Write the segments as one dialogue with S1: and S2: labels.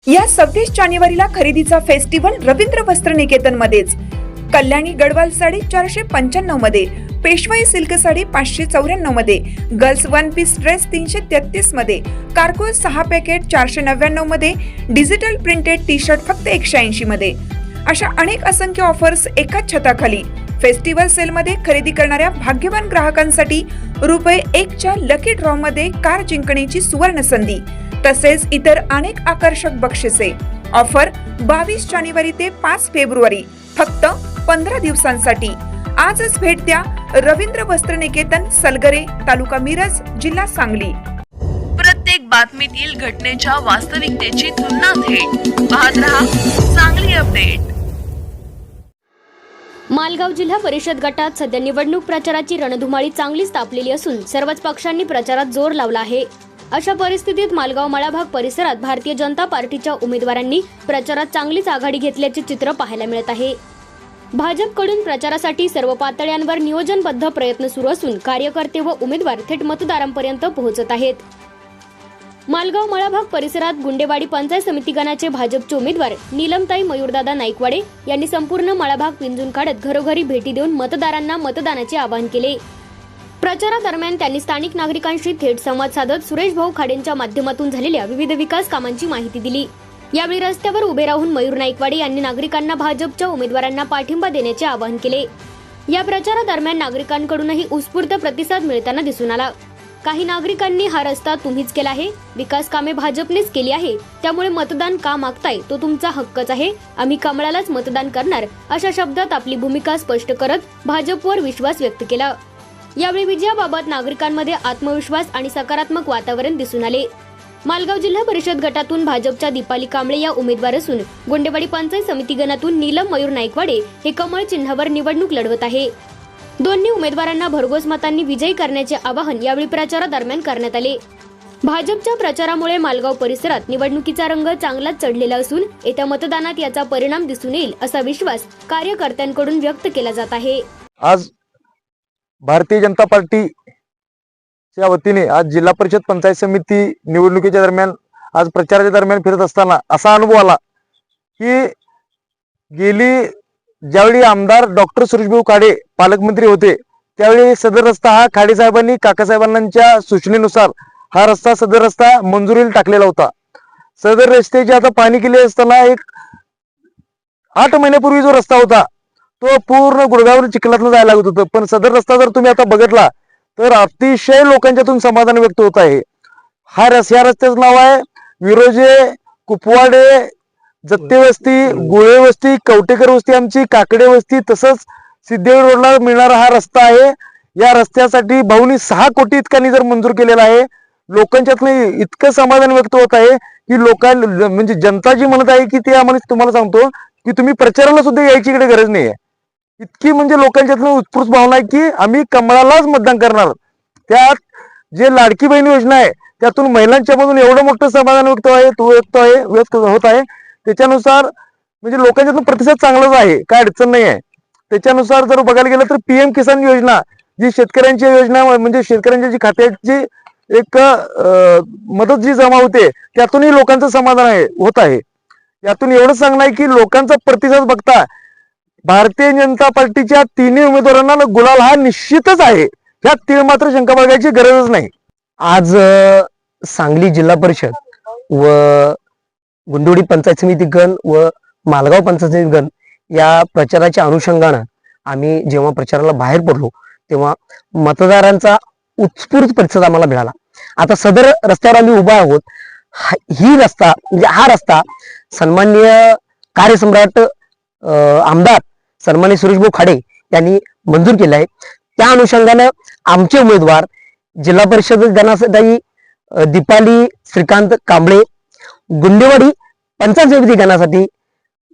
S1: या 26 जानेवारीला खरेदीचा फेस्टिवल रवींद्र वस्त्र निकेतन मध्येच। कल्याणी गडवाल साडी 495 मध्ये, पेशवाई सिल्क साडी 594 मध्ये, गर्ल्स वन पीस ड्रेस 333 मध्ये, कार्गो 6 पॅकेट 499 मध्ये, डिजिटल प्रिंटेड टी शर्ट फक्त 180 मध्ये। अशा अनेक असंख्य ऑफर्स एकाच छताखाली। फेस्टिवल सेल मध्ये खरेदी करणाऱ्या भाग्यवान ग्राहकांसाठी ₹1 च्या लकी ड्रॉ मध्ये कार जिंकण्याची सुवर्ण संधी, तसेच इतर अनेक आकर्षक बक्षिसे। ऑफर 22 जानेवारी ते 5 फेब्रुवारी, फक्त 15 दिवसांसाठी। आजच भेट द्या रवींद्र वस्त्र निकेतन, सलगरे, तालुका मिरज, जिल्हा सांगली।
S2: प्रत्येक बातमीतील घटनेच्या वास्तविकतेची तुलना थेट पाहत रहा सांगली अपडेट।
S3: मालगाव जिल्हा परिषद गटात सध्या निवडणूक प्रचाराची रणधुमाळी चांगलीच तापलेली असून सर्वच पक्षांनी प्रचारात जोर लावला आहे। अशा परिस्थितीत मालगाव मळाभाग परिसरात भारतीय जनता पार्टीच्या उमेदवारांनी प्रचारात चांगलीच आघाडी घेतल्याचे चित्र पाहायला मिळत आहे। भाजपकडून प्रचारासाठी सर्व पातळ्यांवर नियोजनबद्ध प्रयत्न सुरू असून कार्यकर्ते व उमेदवार थेट मतदारांपर्यंत पोहोचत आहेत। मालगाव मळाभाग परिसरात गुंडेवाडी पंचायत समिती गणाचे भाजपचे उमेदवार नीलमताई मयूरदादा नाईकवाडे यांनी संपूर्ण मळाभाग पिंजून काढत घरोघरी भेटी देऊन मतदारांना मतदानाचे आवाहन केले। प्रचारादरम्यान त्यांनी स्थानिक नागरिकांशी थेट संवाद साधत सुरेश भाऊ खाडेंच्या माध्यमातून झालेल्या विविध विकास कामांची माहिती दिली। यावेळी रस्त्यावर उभे राहून मयूर नाईकवाडे यांनी नागरिकांना भाजपच्या उमेदवारांना पाठिंबा देण्याचे आवाहन केले। या प्रचारादरम्यान नागरिकांकडूनही उत्स्फूर्त प्रतिसाद मिळताना दिसून आला। काही नागरिकांनी हा रस्ता तुम्हीच केला आहे, विकास कामे भाजपनेच केली आहे, त्यामुळे मतदान का मागताय तो तुमचा हक्कच आहे, आम्ही कमळालाच मतदान करणार अशा शब्दात आपली भूमिका स्पष्ट करत भाजपवर विश्वास व्यक्त केला। यावेळी विजयाबाबत नागरिकांमध्ये आत्मविश्वास आणि सकारात्मक वातावरण दिसून आले। मालगाव जिल्हा परिषद गटातून भाजपच्या दीपाली कांबळे या उमेदवार असून गुंडेवाडी पंचायत समिती गणातून नीलम मयूर नाईकवाडे हे कमळ चिन्हावर निवडणूक लढवत आहे। दोन्ही उमेदवारांना भरघोस मतांनी विजयी करण्याचे आवाहन यावेळी प्रचारादरम्यान करण्यात आले। भाजपच्या प्रचारामुळे मालगाव परिसरात निवडणुकीचा रंग चांगलाच चढलेला असून येत्या मतदानात याचा परिणाम दिसून येईल असा विश्वास कार्यकर्त्यांकडून व्यक्त केला जात आहे।
S4: आज भारतीय जनता पार्टीच्या वतीने आज जिल्हा परिषद पंचायत समिती निवडणुकीच्या दरम्यान आज प्रचाराच्या दरम्यान फिरत असताना असा अनुभव आला की गेली ज्यावेळी आमदार डॉक्टर सुरेशभाऊ खाडे पालकमंत्री होते त्यावेळी सदर रस्ता हा खाडे साहेबांनी काकासाहेबांच्या सूचनेनुसार हा रस्ता सदर रस्ता मंजुरीला टाकलेला होता। सदर रस्त्याची आता पाणी केली असताना एक 8 महिन्यापूर्वी जो रस्ता होता तो पूर्ण गुडघावर चिखलातून जायला लागत होतं, पण सदर रस्ता जर तुम्ही आता बघितला तर अतिशय लोकांच्यातून समाधान व्यक्त होत आहे। या रस्त्याचं नाव आहे विरोजे कुपवाडे जत्ते वस्ती, गुळे वस्ती, कवटेकर वस्ती, आमची काकडे वस्ती, तसंच सिद्धेश्वर रोडला मिळणारा हा रस्ता आहे। या रस्त्यासाठी भाऊनी 6 कोटी इतकांनी जर मंजूर केलेला आहे। लोकांच्यातलं इतकं समाधान व्यक्त होत आहे की लोकांना म्हणजे जनता जी म्हणत आहे की ते आम्हाला तुम्हाला सांगतो की तुम्ही प्रचाराला सुद्धा यायची इकडे गरज नाही आहे। इतकी म्हणजे लोकांच्यातलं उत्स्फूर्त भावना आहे की आम्ही कमळालाच मतदान करणार। त्यात जे लाडकी बहीण योजना आहे त्यातून महिलांच्या मधून एवढं मोठं समाधान व्यक्त होत आहे त्याच्यानुसार म्हणजे लोकांच्यातून प्रतिसाद चांगलाच आहे, काय अडचण नाही आहे। त्याच्यानुसार जर बघायला गेलं तर PM किसान योजना जी शेतकऱ्यांची योजना म्हणजे शेतकऱ्यांच्या जी खात्याची एक मदत जी जमा होते त्यातूनही लोकांचं समाधान होत आहे। यातून एवढंच सांगणं आहे की लोकांचा प्रतिसाद बघता भारतीय जनता पार्टीच्या तिन्ही उमेदवारांना गुलाल हा निश्चितच आहे, यात तीळ मात्र शंका बाळगायची गरजच नाही।
S5: आज सांगली जिल्हा परिषद व गुंडोडी पंचायत समिती गण व मालगाव पंचायत समिती गण या प्रचाराच्या अनुषंगानं आम्ही जेव्हा प्रचाराला बाहेर पडलो तेव्हा मतदारांचा उत्स्फूर्त प्रतिसाद आम्हाला मिळाला। आता सदर रस्त्यावर आम्ही उभा आहोत। हा रस्ता सन्माननीय कार्यसम्राट आमदार सन्माननीय सुरेशभाऊ खाडे यांनी मंजूर केला आहे। त्या अनुषंगानं आमचे उमेदवार जिल्हा परिषद गणासाठी दीपाली श्रीकांत कांबळे, गुंडेवाडी पंचायत समिती गणासाठी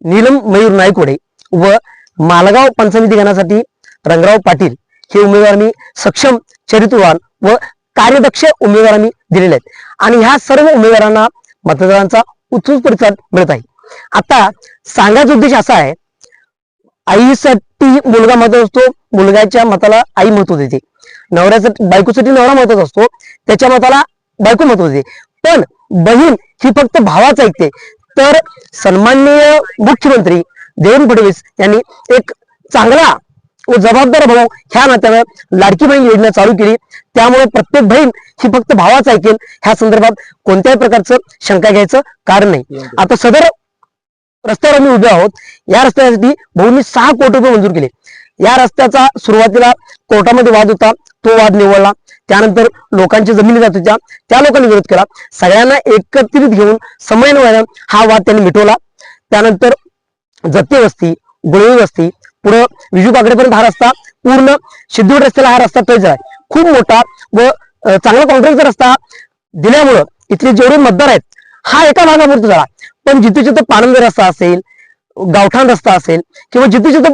S5: नीलम मयूर नाईकवाडे व मालगाव पंचायत समिती गणासाठी रंगराव पाटील हे उमेदवार मी सक्षम, चरित्रवान व कार्यदक्ष उमेदवार आम्ही दिलेले आहेत आणि ह्या सर्व उमेदवारांना मतदारांचा उत्स्फूर्त प्रतिसाद मिळत आहे। आता सांगायचा उद्देश असा आहे, आईसाठी मुलगा महत्वाचा असतो, मुलगाच्या मताला आई महत्व देते, नवऱ्यासाठी बायकोसाठी नवरा महत्वाचा असतो, त्याच्या मताला बायको महत्व देते, पण बहीण ही फक्त भावाच ऐकते। तर सन्माननीय मुख्यमंत्री देवेंद्र फडणवीस यांनी एक चांगला व जबाबदार भाऊ ह्या नात्यानं लाडकी बहीण योजना चालू केली. त्यामुळे प्रत्येक बहीण ही फक्त भावाच ऐकेल ह्या संदर्भात कोणत्याही प्रकारचं शंका घ्यायचं कारण नाही. आता सदर रस्त्यावर आम्ही उभे आहोत. या रस्त्यासाठी भाऊंनी 6 कोटी रुपये मंजूर केले. या रस्त्याचा सुरुवातीला कोर्टामध्ये वाद होता, तो वाद निवडला. त्यानंतर लोकांची जमिनी जात होत्या, त्या लोकांनी विरोध केला. सगळ्यांना एकत्रित घेऊन समन्वयाने हा वाद त्यांनी मिटवला. त्यानंतर जत्ते वस्ती, गुळवी वस्ती, पुढे विजू बागडेपर्यंत हा रस्ता पूर्ण सिद्धूर रस्त्याला हा रस्ता टच झाला. खूप मोठा व चांगला कॉन्क्रीटचा रस्ता दिल्यामुळं इथले जेवढे मतदार आहेत हा एका भागापुरता झाला. पण जिथे जिथे पाणंद रस्ता असेल, गावठाण रस्ता असेल किंवा जिथे जिथे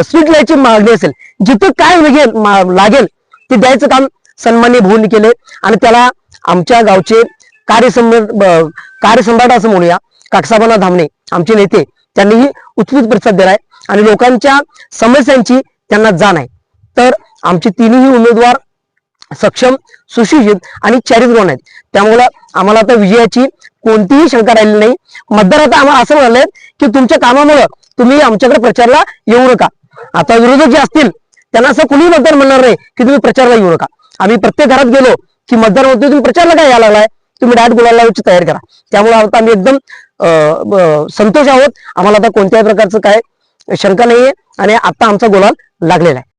S5: स्ट्रीट लाईटची मागणी असेल, जिथे काय लागेल ते द्यायचं काम सन्माननीय भाऊंनी केले. आणि त्याला आमच्या गावचे कार्यसम्राट असं म्हणूया, काकसाबाना धामणे आमचे नेते, त्यांनीही उत्स्फूर्त प्रतिसाद दिलाय आणि लोकांच्या समस्यांची त्यांना जाण आहे. तर आमचे तिन्ही उमेदवार सक्षम, सुशिक्षित आणि चारित्र्यवान आहेत. त्यामुळे आम्हाला आता विजयाची कोणतीही शंका राहिली नाही. मतदार आता आम्हाला असं म्हणाले की तुमच्या कामामुळे तुम्ही आमच्याकडे प्रचारला येऊ नका. आता विरोधक जे असतील त्यांना असं कुणीही मतदार म्हणणार नाही की तुम्ही प्रचारला येऊ नका. आम्ही प्रत्येक घरात गेलो की मतदार म्हणतो तुम्ही प्रचारला काय यायला लागलाय, तुम्ही डायरेक्ट गुलाल लावायची तयारी करा. त्यामुळे आता आम्ही एकदम संतोष आहोत. आम्हाला आता कोणत्याही प्रकारचं काय शंका नाहीये आणि आता आमचा गुलाल लागलेला आहे.